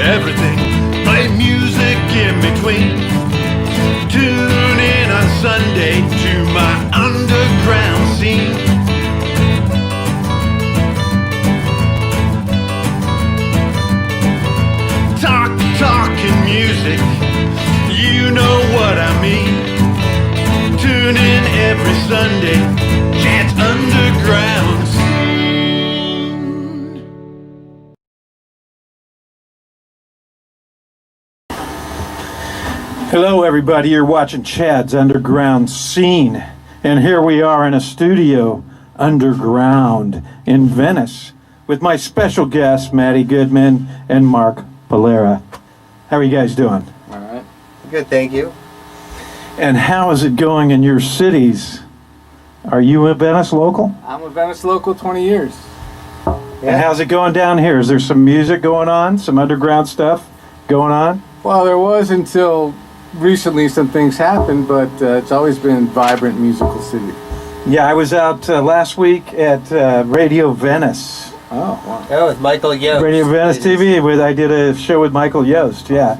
everything. Play music in between. Tune in on Sunday to my underground scene. Talking music, you know what I mean. Tune in every Sunday, Chad's Underground Scene. Hello everybody, you're watching Chad's Underground Scene. And here we are in a studio underground in Venice with my special guests, Matty Goodman and Mark Polera. How are you guys doing? All right. Good, thank you. And how is it going in your cities? Are you a Venice local? I'm a Venice local 20 years. And how's it going down here? Is there some music going on? Some underground stuff going on? Well, there was until recently some things happened, but it's always been a vibrant musical city. Yeah, I was out last week at Radio Venice. Oh, wow. Oh, with Michael Yost. Radio Venice TV. I did a show with Michael Yost, yeah.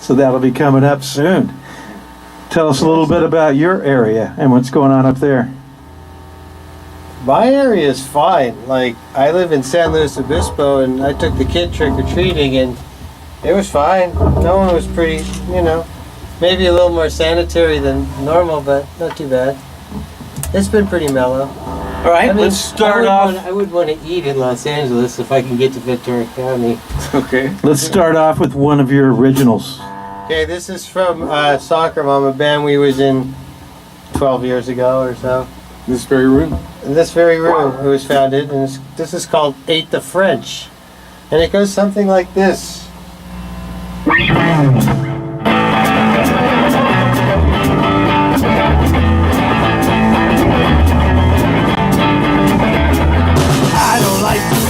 So that'll be coming up soon. Tell us a little bit about your area and what's going on up there. My area is fine. Like, I live in San Luis Obispo, and I took the kid trick-or-treating, and it was fine. No one was pretty, maybe a little more sanitary than normal, but not too bad. It's been pretty mellow. All right, let's start off. I would want to eat in Los Angeles if I can get to Ventura County. Okay. Let's start off with one of your originals. Okay, this is from Soccer Mom, a band we was in 12 years ago or so. This very room. In this very room, it was founded, and this is called Ate the French. And it goes something like this.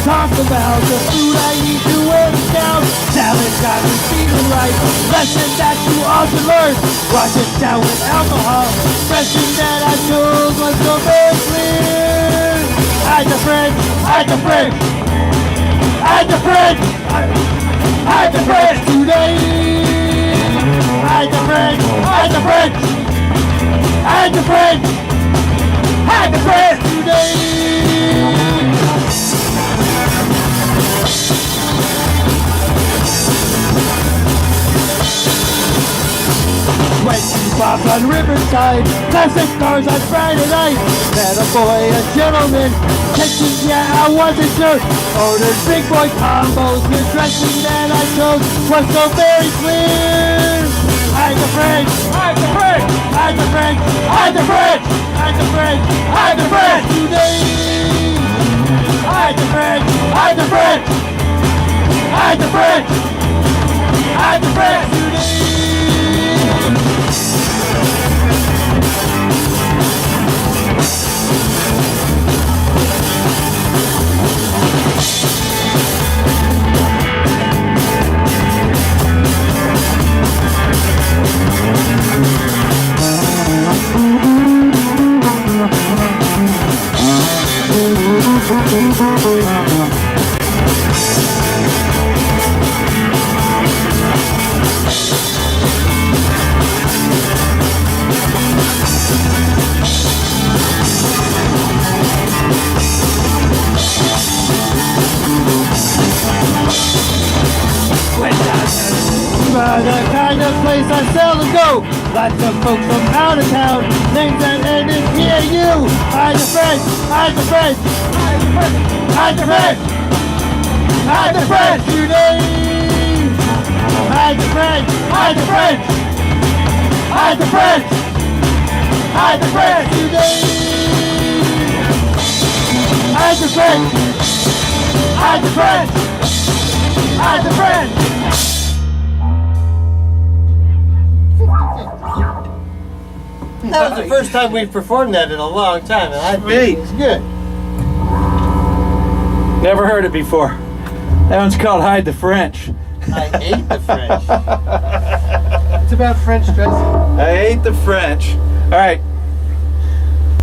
Talk about the food I eat to work down. Salad got me feeling right. Lesson that you all should learn. Wash it down with alcohol. Lesson that I chose was so very clear. Hide the French, hide the French, hide the French, hide the French today. Hide the French, hide the French, hide the French, hide the French today. Went to Bob's on Riverside, classic cars on Friday night. Met a boy, a gentleman, kitchen, yeah, I wasn't sure. Ordered big boy combos, the dressing that I chose was so very clear. Hide the French, hide the French, hide the French, hide the French, hide the French, hide the French today. Hide the French, hide the French, hide the French, hide the French today. The kind of place I seldom go. Lots of folks from out of town. Names that end in P-A-U. Hide the French, hide the French, hide the French, hide the French, hide the French today. Hide the French, hide the French, hide the French, hide the French today. Hide the French, hide the French, hide the French. That was the first time we've performed that in a long time, and I think it's good. Never heard it before. That one's called Hide the French. I ate the French. It's about French dressing. I ate the French. All right.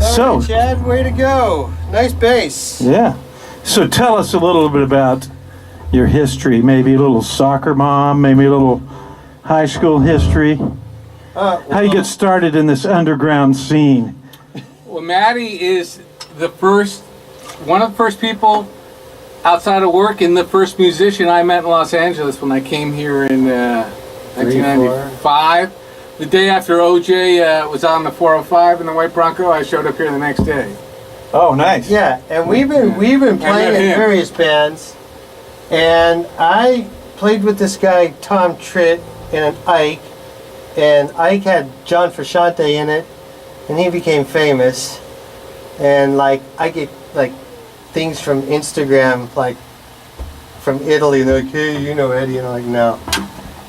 All right, Chad, way to go. Nice bass. Yeah. So tell us a little bit about your history, maybe a little soccer mom, maybe a little high school history. How you get started in this underground scene? Well, Matty is one of the first people outside of work and the first musician I met in Los Angeles when I came here in 1995. The day after OJ was on the 405 in the White Bronco, I showed up here the next day. Oh, nice. Yeah, and we've been playing in various bands, and I played with this guy Tom Tritt in an Ike, and Ike had John Frusciante in it, and he became famous. And like I get like things from Instagram, like from Italy, they're like, hey, you know Eddie, and I'm like, no.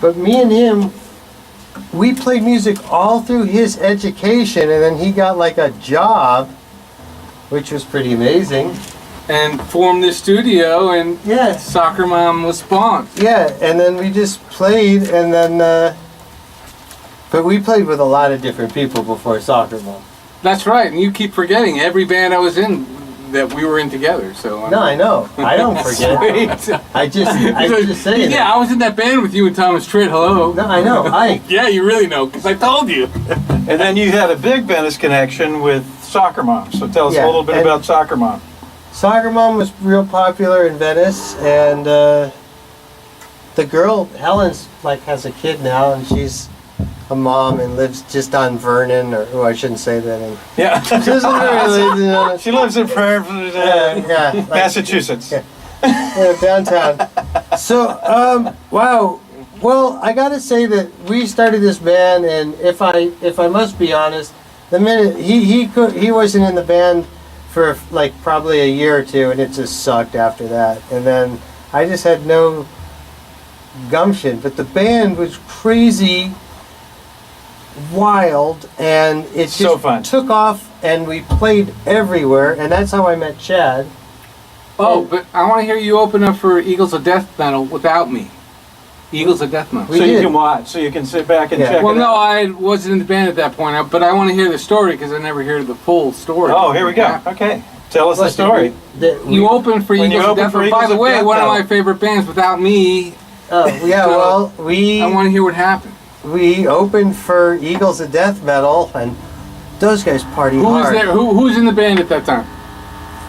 But me and him, we played music all through his education, and then he got like a job, which was pretty amazing. And formed this studio, and Yes. Soccer Mom was spawned. Yeah, and then we just played, and then, but we played with a lot of different people before Soccer Mom. That's right, and you keep forgetting every band I was in that we were in together. So No, I know. I don't forget. I just say yeah, that. I was in that band with you and Thomas Tritt. Hello. No, I know. Yeah, you really know, because I told you. And then you had a big Venice connection with Soccer Mom. So tell us Yeah, a little bit and- about Soccer Mom. Soccer Mom was real popular in Venice, and the girl, Helen's, like, has a kid now, and she's a mom and lives just on Vernon, or, oh, I shouldn't say that. Yeah. She doesn't really, She lives in yeah, like, Massachusetts. Yeah. Downtown. So, wow. Well, I gotta say that we started this band, and if I must be honest, the minute he wasn't in the band for like probably a year or two, and it just sucked after that. And then I just had no gumption. But the band was crazy, wild, and it just So fun. took off, and we played everywhere, and that's how I met Chad. Oh, but I want to hear you open up for Eagles of Death Metal without me. Eagles of Death Metal. We So you did. can watch, so you can sit back and Yeah. check Well, it no, out. I wasn't in the band at that point, but I want to hear the story because I never hear the full story. Oh, here we go. Okay. Tell us the Listen, story. You opened for When you Eagles of opened Death for Metal. By Eagles the of way, Death one of Metal. my favorite bands. Without me, Oh, yeah, So, well, I want to hear what happened. we opened for Eagles of Death Metal, and those guys party Who was hard. there? Who was in the band at that time?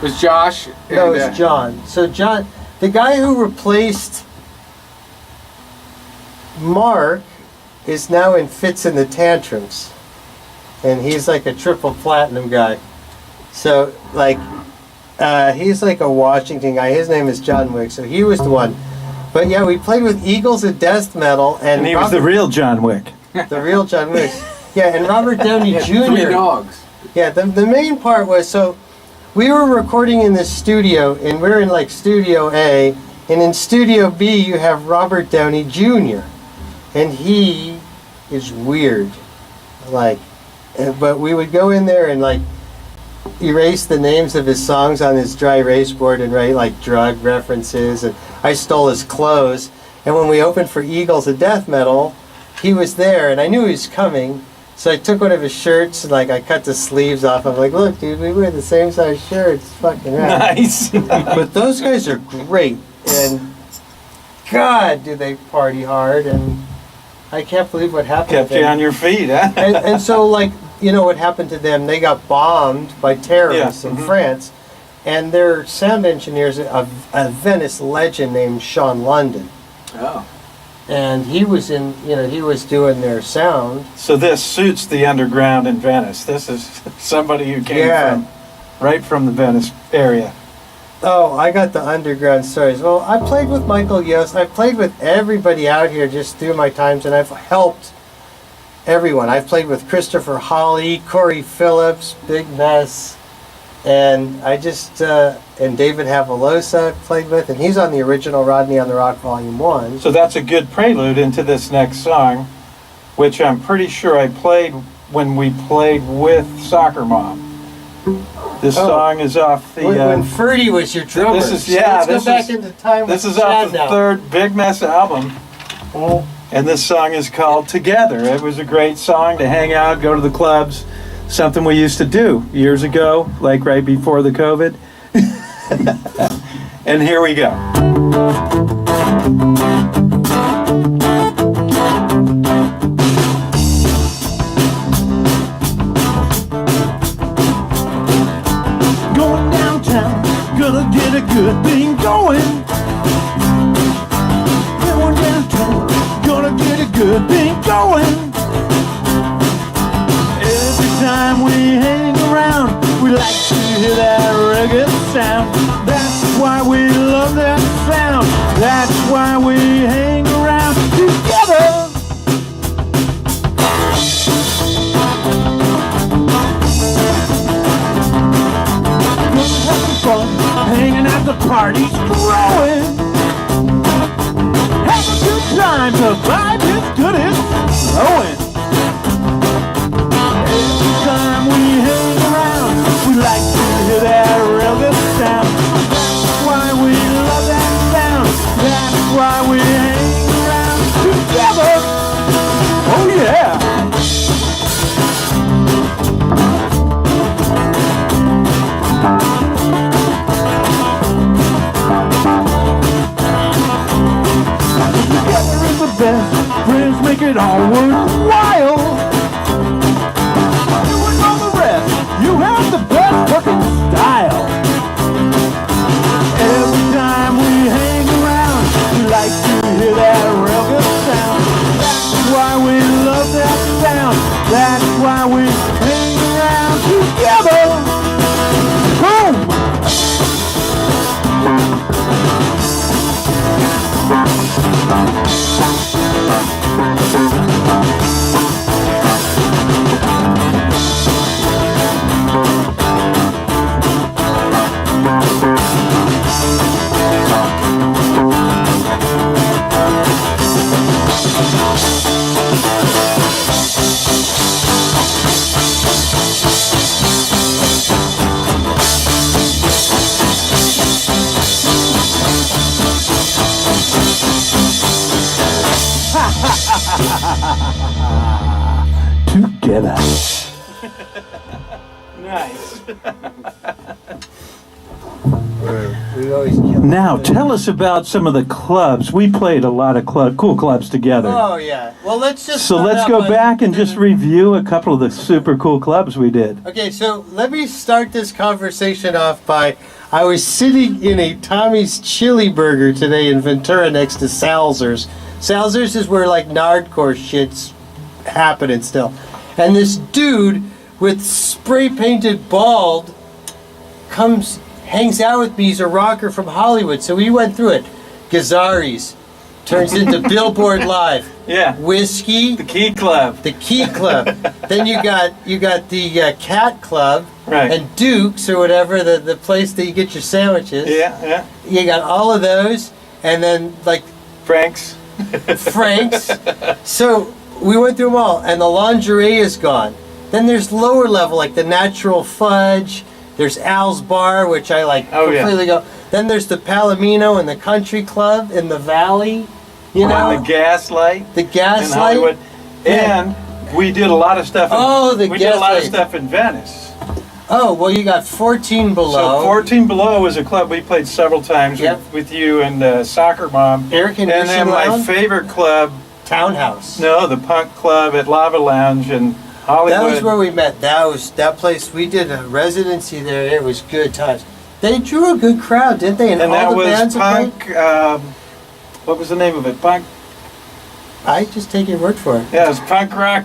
It was Josh? No, and, it was John. So John, the guy who replaced Mark, is now in Fits in the Tantrums, and he's like a triple platinum guy. So like, he's like a Washington guy. His name is John Wick. So he was the one. But yeah, we played with Eagles of Death Metal, And he was the real John Wick. the real John Wick. Yeah, and Robert Downey Jr. 3 dogs. Yeah, the main part was, so we were recording in this studio, and we're in like Studio A, and in Studio B you have Robert Downey Jr. And he is weird. Like, but we would go in there and like erase the names of his songs on his dry erase board and write like drug references, and I stole his clothes. And when we opened for Eagles of Death Metal, he was there, and I knew he was coming. So I took one of his shirts, and like I cut the sleeves off. I'm like, look, dude, we wear the same size shirts. It's fucking rad. Nice. But those guys are great, and God, do they party hard, and I can't believe what happened Kept to you them. on your feet, huh? And so, like, you know what happened to them? They got bombed by terrorists Yeah, in mhm. France, and their sound engineer is a Venice legend named Sean London. Oh. And he was in, you know, he was doing their sound. So this suits the underground in Venice. This is somebody who came Yeah. right from the Venice area. Oh, I got the underground stories. Well, I played with Michael Yost. I played with everybody out here just through my times, and I've helped everyone. I've played with Christopher Hawley, Corey Phillips, Big Mess, and I just, and David Havalosa I've played with, and he's on the original Rodney on the Rock Volume 1. So that's a good prelude into this next song, which I'm pretty sure I played when we played with Soccer Mom. This Oh. song is off the. When Ferdy was your drummer. This is- So yeah, let's this go back is- into time This with is off Chad the now. third Big Mess album, Oh. and this song is called Together. It was a great song to hang out, go to the clubs, something we used to do years ago, like right before the COVID. And here we go. downtown, gonna get a good thing going. Going downtown, gonna get a good thing going. Every time we hang around, we like to hear that reggae sound. That's why we love that sound. That's why we hang around together. Having fun, hanging out, the party's growing. Have a good time, the vibe is good, it's flowing. Every time we hang around, we like to hear that real good sound. That's why we love that sound. That's why we hang around together. Oh yeah. Together is the best. Friends make it all worthwhile. Doing all the rest, you have the best fucking style. Every time we hang around, we like to hear that real good sound. That's why we love that sound. That's why we hang around together. Boom! Together. Nice. We always kill Now, tell us about some of the clubs. We played a lot of cool clubs together. Oh yeah. Well, let's just. So start let's out go by- back and just review a couple of the super cool clubs we did. Okay, so let me start this conversation off by I was sitting in a Tommy's Chili Burger today in Ventura next to Salzer's. Salzer's is where like nardcore shit's happening still. And this dude with spray painted bald hangs out with me. He's a rocker from Hollywood. So we went through it. Gazzari's turns into Billboard Live. Yeah. Whiskey, The Key Club. the Key Club. Then you got the Cat Club, Right. and Duke's or whatever, the place that you get your sandwiches. Yeah. You got all of those, and then like Frank's. Frank's. So we went through them all, and the lingerie is gone. Then there's lower level like the Natural Fudge. There's Al's Bar, which I like Oh, yeah. completely go. Then there's the Palomino and the Country Club in the Valley. You know, The Gaslight the in Gaslight. Hollywood. Yeah. And we did a lot of stuff. We did a lot of Gaslight. stuff in Venice. Oh, well, you got 14 Below. So 14 Below was a club we played several times Yep. with you and Soccer Mom. Air And Conditioning then my Lounge? favorite club, Townhouse. no, the Punk Club at Lava Lounge in Hollywood. That was where we met. That place. We did a residency there. It was good times. They drew a good crowd, didn't they? and all that the was bands that Punk, what was the name of it? Punk, I just take your word for it. yeah, it was Punk Rock.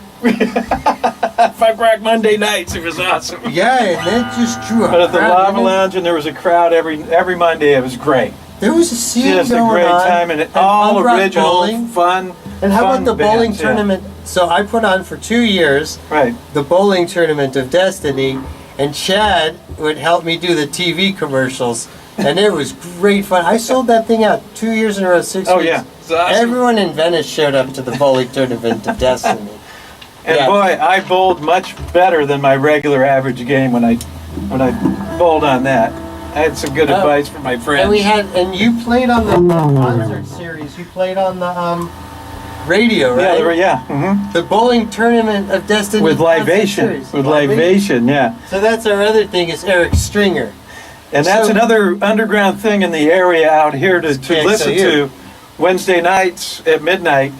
Punk Rock Monday nights. It was awesome. Yeah, and they just drew a But at the crowd. Lava didn't they? Lounge, and there was a crowd every Monday. It was great. There was a scene Just a going great on. time, and all punk rock original, bowling. fun. And how fun about the bowling bands, yeah. tournament? So I put on for 2 years Right. the bowling tournament of Destiny, and Chad would help me do the TV commercials, and it was great fun. I sold that thing out 2 years in a row, 6 Oh weeks. yeah, it's awesome. Everyone in Venice showed up to the bowling tournament of Destiny. And Yeah. boy, I bowled much better than my regular average game when I bowled on that. I had some good Oh. advice from my friends. And you played on the concert series. You played on the radio, right? The bowling tournament of Destiny with concert Libation, series. with Libation, yeah. So that's our other thing is Eric Stringer. And that's So- another underground thing in the area out here to listen KXLU. to. Wednesday nights at midnight,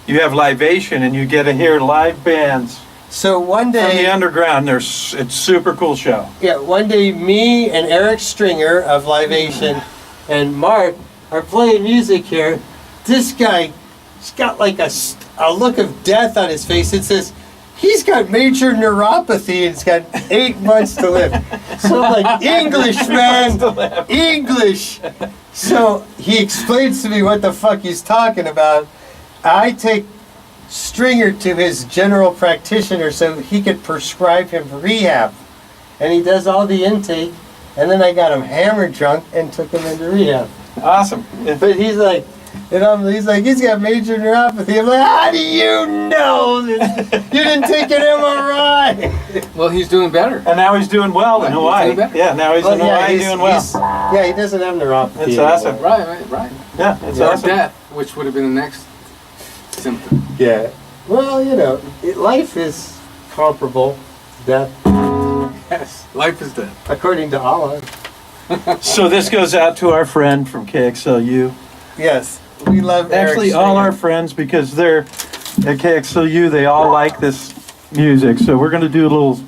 you have Libation, and you get to hear live bands So one From the day, underground, it's super cool show. yeah, one day me and Eric Stringer of Livation and Mark are playing music here. This guy, he's got like a look of death on his face. It says, he's got major neuropathy and he's got 8 months to live. So I'm like, English, man, English. So he explains to me what the fuck he's talking about. I take Stringer to his general practitioner so he could prescribe him rehab. And he does all the intake, and then I got him hammered drunk and took him into rehab. Awesome. But he's like, he's like, he's got major neuropathy. I'm like, how do you know this? You didn't take an MRI. Well, he's doing better. And now he's doing well in He's Hawaii. doing better. Yeah, now he's in Hawaii doing well. Yeah, he doesn't have neuropathy. That's awesome. Right. Yeah, it's Or awesome. death, which would have been the next symptom. Yeah. Well, you know, life is comparable to death, Yes, life is death. according to Allah. So this goes out to our friend from KXLU. Yes, we love Actually, Eric all our Stringer. friends, because they're at KXLU, they all like this music. So we're going to do a little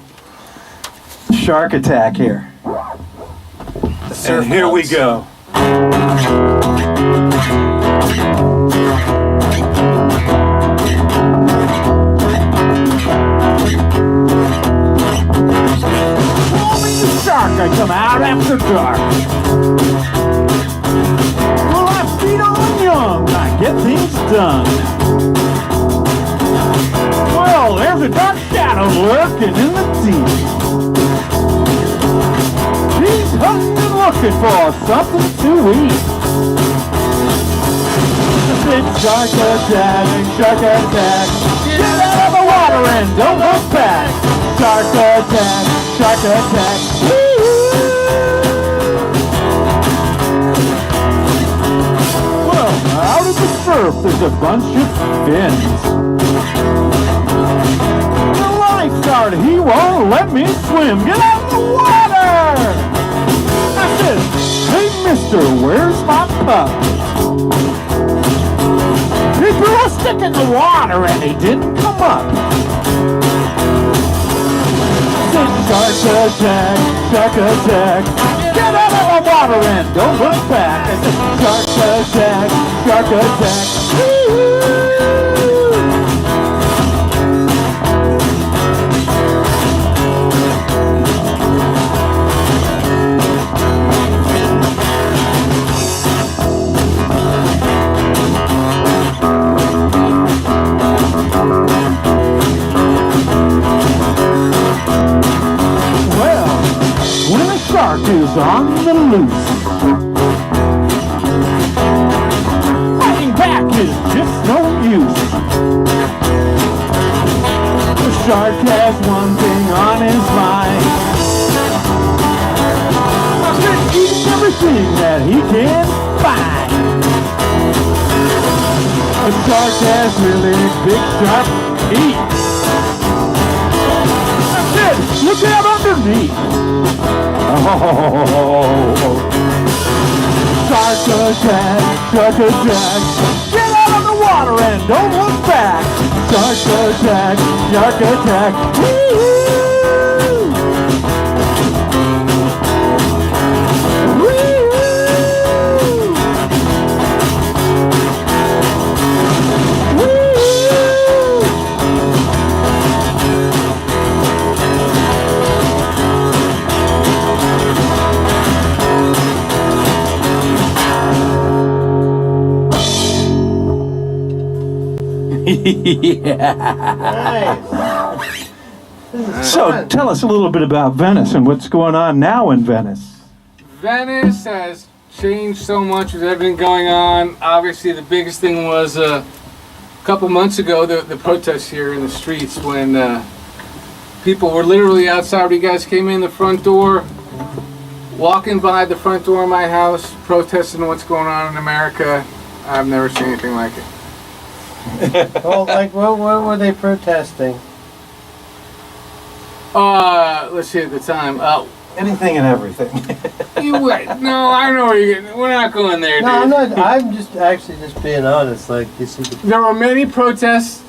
shark attack here. Surf And here we boats. go. Shark, I come out after dark. Well, I feed on young, I get things done. Well, there's a dark shadow lurking in the deep. He's hunting and looking for something to eat. It's shark attack, shark attack. Get out of the water and don't look back. Shark attack, shark attack. Well, out of the surf, there's a bunch of fins. The lifeguard, he won't let me swim. Get out of the water! I said, hey mister, where's my pup? He threw a stick in the water and he didn't come up. Shark attack, shark attack. Get out of the water and don't look back. I said, shark attack, shark attack. Shark is on the loose. Fighting back is just no use. The shark has one thing on his mind. He's eating everything that he can find. The shark has really big sharp teeth. That's it, look out underneath. Oh, shark attack, shark attack. Get out of the water and don't look back. Shark attack, shark attack. Woo-hoo! Nice. So tell us a little bit about Venice and what's going on now in Venice. Venice has changed so much with everything going on. Obviously, the biggest thing was a couple months ago, the protests here in the streets when people were literally outside. You guys came in the front door, walking by the front door of my house, protesting what's going on in America. I've never seen anything like it. Well, like, what were they protesting? Let's see at the time. Anything and everything. You wait. No, I know where you're getting. We're not going there, No, I'm dude. not. I'm just actually just being honest. Like, you see, There were many protests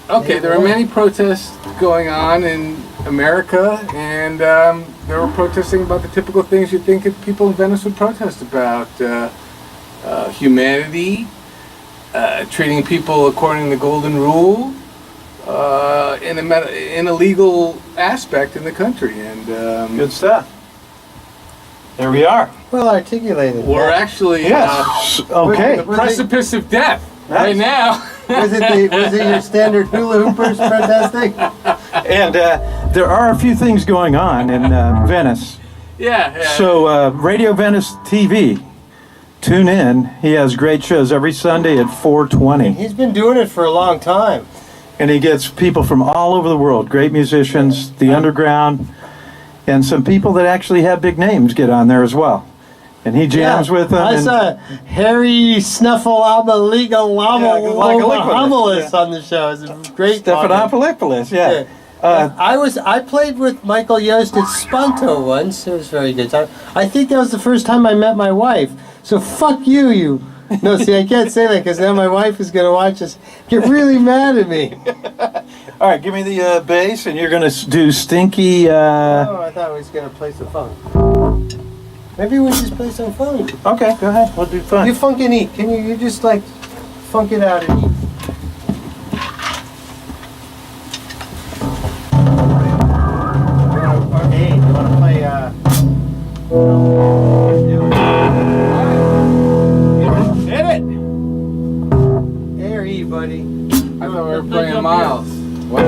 Okay, there are many protests going on in America, and they were protesting about the typical things you'd think that people in Venice would protest about. Humanity, treating people according to the golden rule, in a legal aspect in the country. And Good stuff. There we are. Well articulated. we're actually Yes. on Okay. the precipice of death Nice. right now. Was it your standard hula hoopers protesting? And there are a few things going on in Venice. Yeah. So, Radio Venice TV, tune in. He has great shows every Sunday at 4:20. He's been doing it for a long time. And he gets people from all over the world, great musicians, the underground, and some people that actually have big names get on there as well. And he jams with them. I and saw Harry Snuffle Albaligalomalist on the show. It's a great Stephanopoulos, yeah. I played with Michael Yost at Spunto once. It was a very good time. I think that was the first time I met my wife. So fuck you. No, see, I can't say that because now my wife is going to watch us get really mad at me. All right, give me the bass, and you're going to do Stinky. Oh, I thought we was going to play some funk. Maybe we just play some funk. Okay, go ahead. We'll do fun. You funk and eat. Can you just like funk it out and eat? Hey, you want to play, Hit it! A or E, buddy? I thought we were playing Miles. What?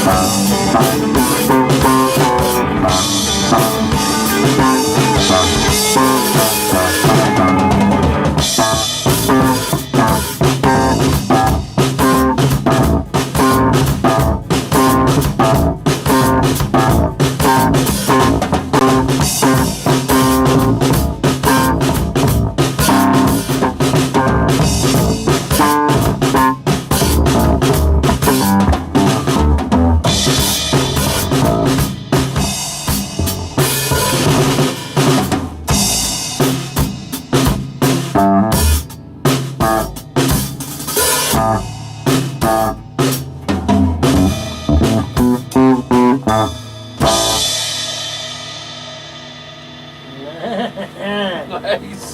Nice.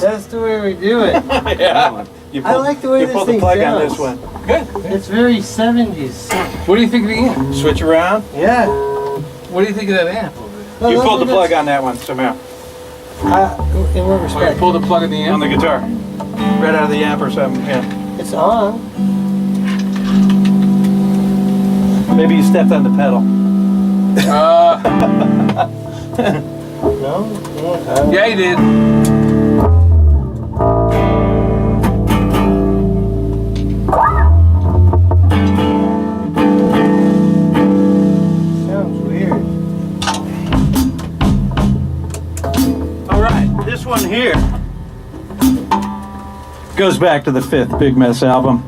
That's the way we do it. Yeah. You I like the way you this pulled the thing plug on sounds. this one. Good. It's very 70s. What do you think of the amp? Switch around. Yeah. What do you think of that amp over there? You pulled the plug on that one somehow. In what Oh, you respect? pulled the plug of the On amp? the guitar. Right out of the amp or something. Yeah. It's on. Maybe you stepped on the pedal. No? Yeah, you did. Sounds weird. All right, this one here goes back to the 5th Big Mess album.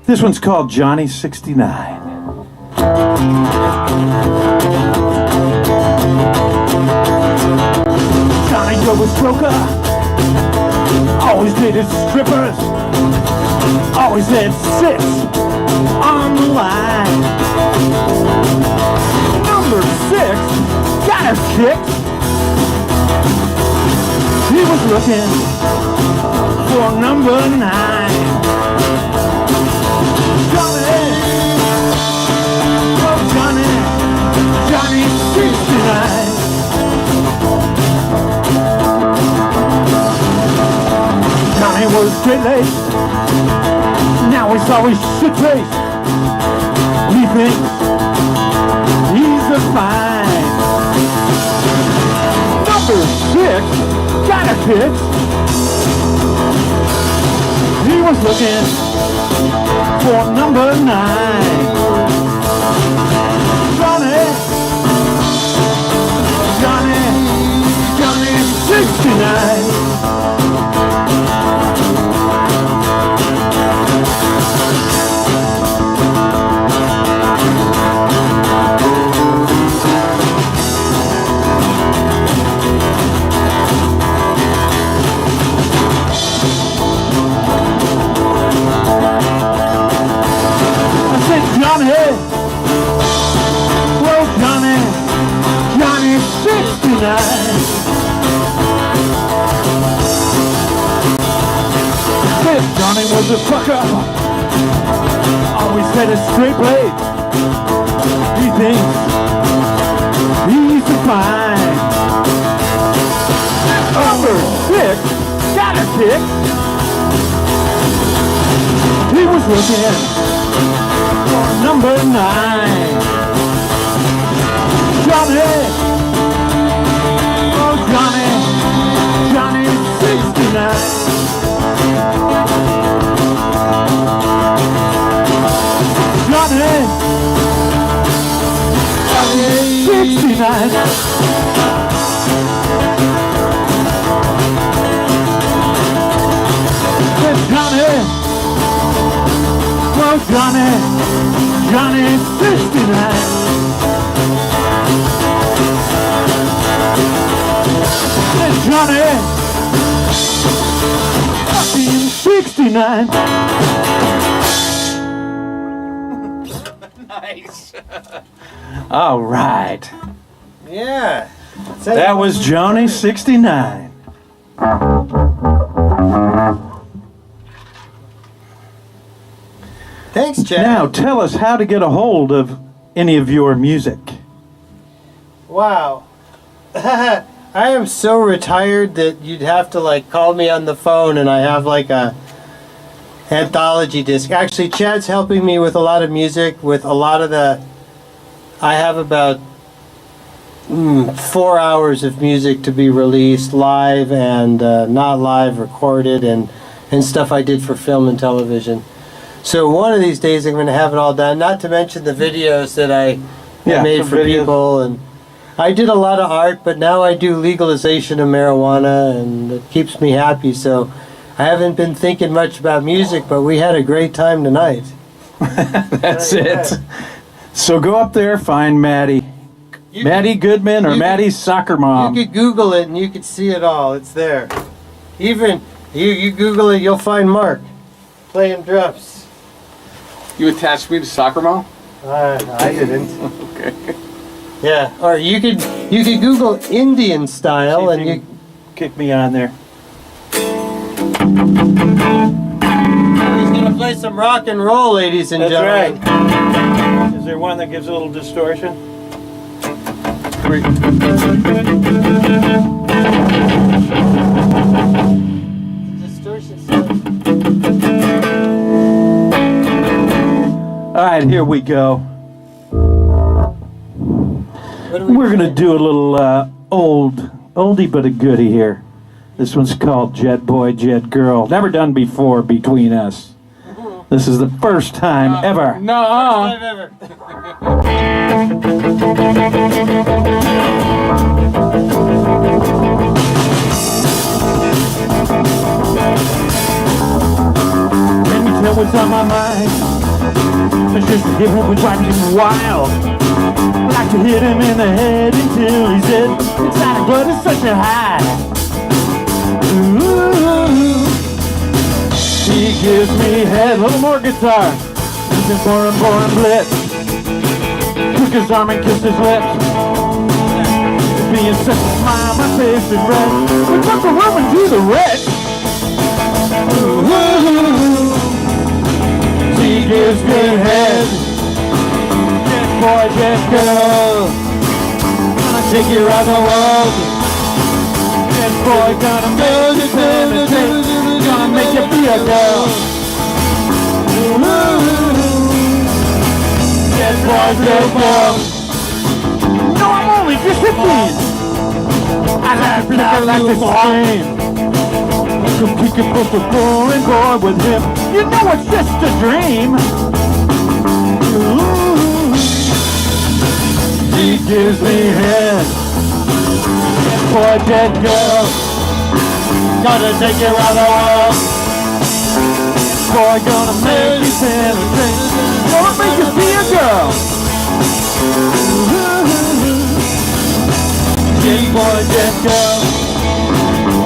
This one's called Johnny 69. Johnny drove a stroker, always dated strippers, always had 6 on the line. Number 6 got her kicked. He was looking for number 9. Johnny, oh Johnny, Johnny 69. Johnny was straight-laced, now he's always shit-faced. He thinks he's a fine. Number 6 got a kick. He was looking for number 9. Johnny, Johnny, Johnny 69. Johnny, well Johnny, Johnny 69. Said Johnny was a fucker, always had a straight blade. He thinks he's a fine. Number 6 got a kick. He was looking number 9. Johnny, oh Johnny, Johnny 69. Johnny, Johnny 69. Johnny, oh Johnny, Johnny 69. Johnny fucking 69. Nice. All right. Yeah. That was Johnny 69. Thanks, Chad. Now tell us how to get a hold of any of your music. Wow. I am so retired that you'd have to like call me on the phone and I have like a anthology disc. Actually, Chad's helping me with a lot of music, with a lot of the... I have about 4 hours of music to be released live and not live, recorded, and stuff I did for film and television. So one of these days I'm going to have it all done, not to mention the videos that I made for people. And I did a lot of art, but now I do legalization of marijuana, and it keeps me happy. So I haven't been thinking much about music, but we had a great time tonight. That's it. So go up there, find Matty. Matty Goodman or Matty's soccer mom. You could Google it and you could see it all. It's there. Even you Google it, you'll find Mark playing drums. You attached me to soccer mom? I didn't. Okay. Yeah, or you could Google Indian style and you kick me on there. He's gonna play some rock and roll, ladies and gentlemen. That's right. Is there one that gives a little distortion? Distortion sound. All right, here we go. We're gonna do a little oldie but a goodie here. This one's called Jet Boy, Jet Girl. Never done before between us. This is the first time ever. No. First time ever. Let me tell what's on my mind. It's just a hip hop was driving me wild. Like to hit him in the head until he's dead. Inside blood is such a high. Ooh, he gives me head. A little more guitar. Listen for him, blitz. Took his arm and kissed his lips. Being such a smile, my face is red. We took the woman to the wreck. Ooh, she gives me head. Jet boy, jet girl. Gonna take you around the world. Jet boy, gonna make you levitate. Gonna make you be a girl. Jet boy, jet girl. No, I'm only just 15. I like flicker like this game. Come kick it both the foreign boy with him. You know it's just a dream. Ooh, she gives me head. Jet boy, jet girl. Gonna take you around the world. Boy, gonna make you penetrate. Gonna make you be a girl. Jet boy, jet girl.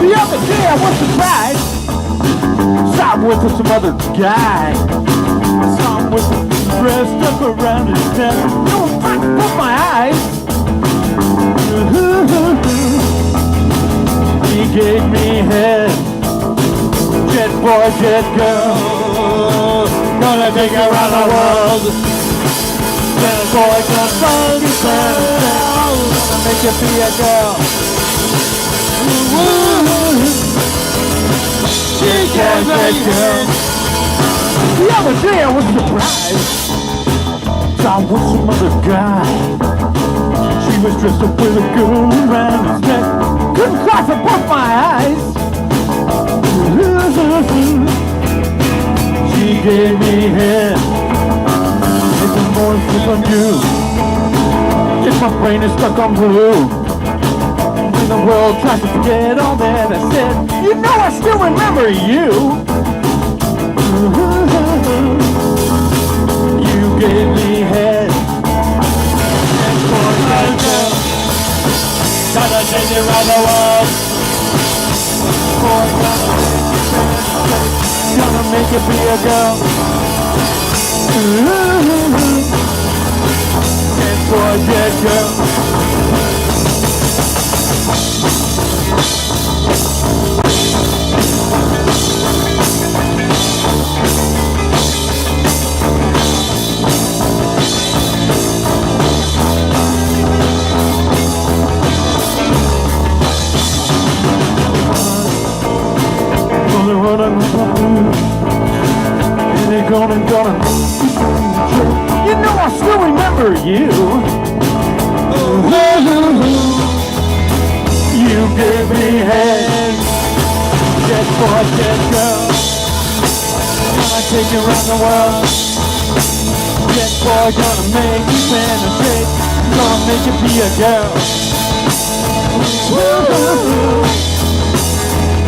The other day I was surprised. Saw him with some other guy. Saw him with him dressed up around his neck. No one tried to put my eyes. He gave me head. Jet boy, jet girl. Gonna take her around the world. Jet boy, gonna find you gonna make you be a girl. She can't make it. The other day I was surprised. Saw him with some other guy. She was dressed up with a girl around his neck. Couldn't cross above my eyes. She gave me head. It's more slip on you. Just my brain is stuck on blue. The world tries to forget all that I said. You know I still remember you. You gave me head. And for that girl, gonna take you around the world. Boy, gonna make you be a girl. And for that girl. You know I still remember you. You gave me head, jet boy, jet girl. Gonna take you around the world. Jet boy, gonna make you penetrate. Gonna make you be a girl.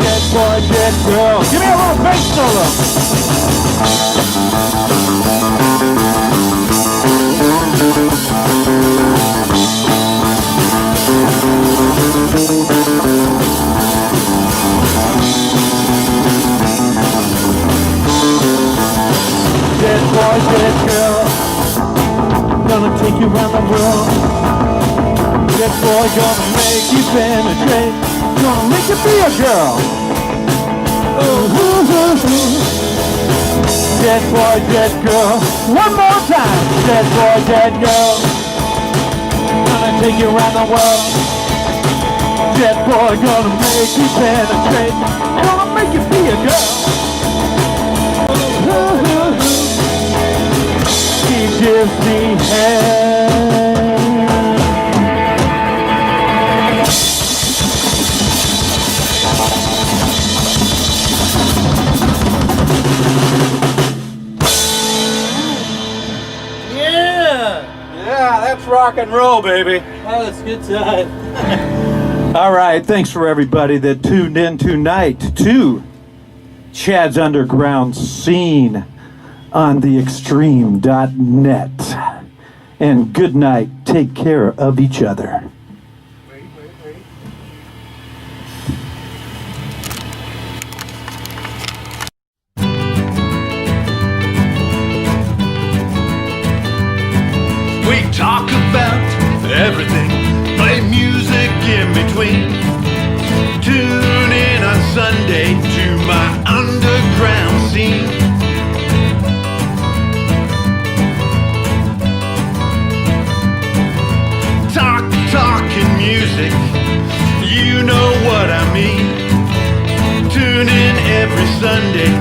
Jet boy, jet girl. Give me a little bass solo. Jet boy, jet girl, gonna take you around the world. Jet boy, gonna make you penetrate, gonna make you be a girl. Jet boy, jet girl, one more time. Jet boy, jet girl, gonna take you around the world. Jet boy, gonna make you penetrate, gonna make you be a girl. He gives me head. Yeah, that's rock and roll, baby. Oh, it's good time. All right, thanks for everybody that tuned in tonight to Chad's Underground Scene on theextreme.net. And good night. Take care of each other. Wait. We talk about everything, play music in between. Tune in on Sunday to my underground scene. Talking music, you know what I mean. Tune in every Sunday